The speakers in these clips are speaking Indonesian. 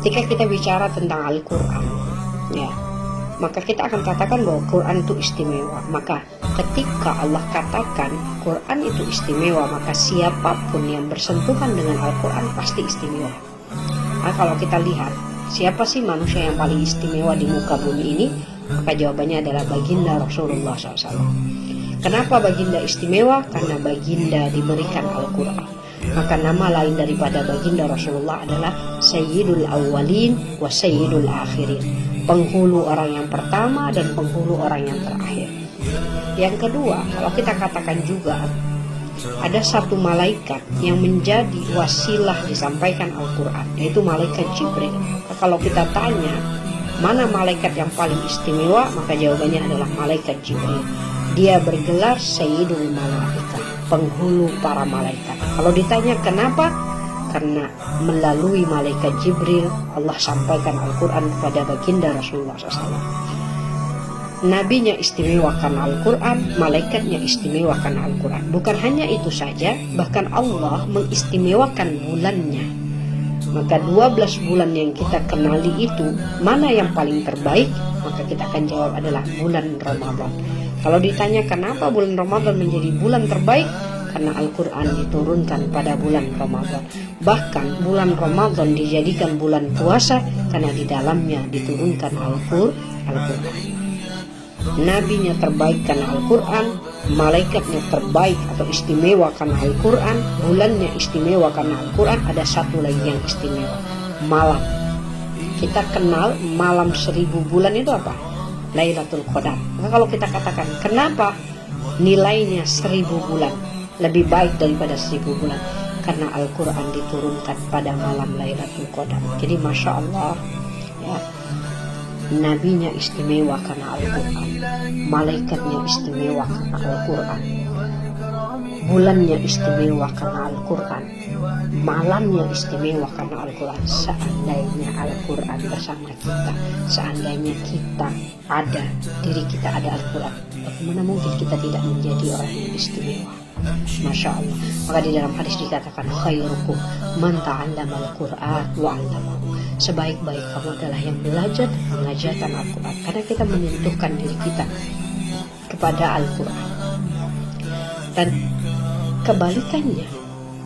Ketika kita bicara tentang Al-Quran, ya, maka kita akan katakan bahwa Quran itu istimewa. Maka ketika Allah katakan Quran itu istimewa, maka siapapun yang bersentuhan dengan Al-Quran pasti istimewa. Nah, kalau kita lihat siapa sih manusia yang paling istimewa di muka bumi ini, maka jawabannya adalah baginda Rasulullah SAW. Kenapa baginda istimewa? Karena baginda diberikan Al-Quran. Maka nama lain daripada baginda Rasulullah adalah Sayyidul Awwalin wa Sayyidul Akhirin, penghulu orang yang pertama dan penghulu orang yang terakhir. Yang kedua, kalau kita katakan juga ada satu malaikat yang menjadi wasilah disampaikan Al-Quran, yaitu malaikat Jibril. Maka kalau kita tanya mana malaikat yang paling istimewa, maka jawabannya adalah malaikat Jibril. Dia bergelar Sayyidul Malaikah, penghulu para malaikat. Kalau ditanya kenapa? Karena melalui malaikat Jibril Allah sampaikan Al-Quran kepada baginda Rasulullah SAW. Nabinya istimewa karena Al-Quran, malaikatnya istimewa karena Al-Quran. Bukan hanya itu saja, bahkan Allah mengistimewakan bulannya. Maka 12 bulan yang kita kenali itu, mana yang paling terbaik? Maka kita akan jawab adalah bulan Ramadan. Kalau ditanya kenapa bulan Ramadan menjadi bulan terbaik? Karena Al-Quran diturunkan pada bulan Ramadan. Bahkan bulan Ramadan dijadikan bulan puasa karena di dalamnya diturunkan Al-Quran. Nabinya terbaik karena Al-Quran, malaikatnya terbaik atau istimewa karena Al-Quran, bulannya istimewa karena Al-Quran. Ada satu lagi yang istimewa, malam. Kita kenal malam 1000 bulan itu apa? Lailatul Qadar. Maka kalau kita katakan kenapa nilainya 1000 bulan lebih baik daripada 1000 bulan, karena Al-Quran diturunkan pada malam Lailatul Qadar. Jadi Masya Allah, ya, nabinya istimewa karena Al-Quran, malaikatnya istimewa karena Al-Quran, bulannya istimewa karena Al-Quran, malamnya istimewa karena Al-Quran. Seandainya Al-Quran bersama kita, seandainya kita ada, diri kita ada Al-Quran, bagaimana mungkin kita tidak menjadi orang yang istimewa? Masya Allah. Maka di dalam hadis dikatakan khairukum man ta'allama al-Quran wa 'allamahu. Sebaik-baik kamu adalah yang belajar dan mengajarkan Al-Quran, karena kita menyentuhkan diri kita kepada Al-Quran. Dan kebalikannya,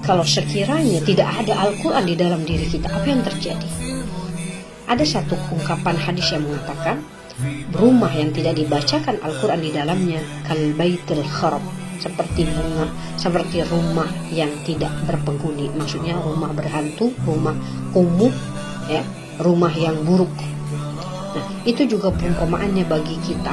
kalau sekiranya tidak ada Al-Quran di dalam diri kita, apa yang terjadi? Ada satu ungkapan hadis yang mengatakan rumah yang tidak dibacakan Al-Quran di dalamnya kal baitil kharab, seperti rumah yang tidak berpenghuni. Maksudnya rumah berhantu, rumah kumuh, ya, rumah yang buruk. Nah, itu juga perumpamaannya bagi kita.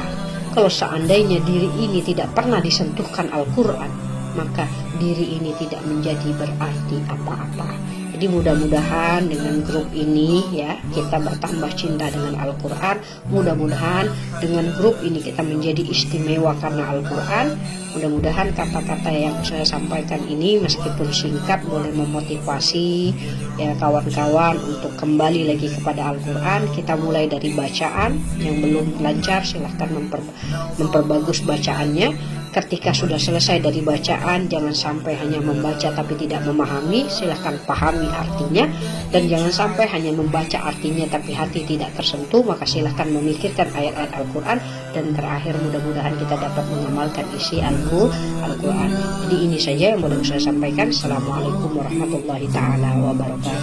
Kalau seandainya diri ini tidak pernah disentuhkan Al-Quran, maka diri ini tidak menjadi berarti apa-apa. Jadi mudah-mudahan dengan grup ini, ya, kita bertambah cinta dengan Al-Quran. Mudah-mudahan dengan grup ini kita menjadi istimewa karena Al-Quran. Mudah-mudahan kata-kata yang saya sampaikan ini meskipun singkat boleh memotivasi, ya, kawan-kawan untuk kembali lagi kepada Al-Quran. Kita mulai dari bacaan. Yang belum lancar silahkan memperbagus bacaannya. Ketika sudah selesai dari bacaan, jangan sampai hanya membaca tapi tidak memahami. Silahkan pahami artinya. Dan jangan sampai hanya membaca artinya tapi hati tidak tersentuh. Maka silahkan memikirkan ayat-ayat Al-Quran. Dan terakhir mudah-mudahan kita dapat mengamalkan isi Al-Quran. Jadi ini saja yang boleh saya sampaikan. Assalamualaikum warahmatullahi ta'ala wabarakatuh.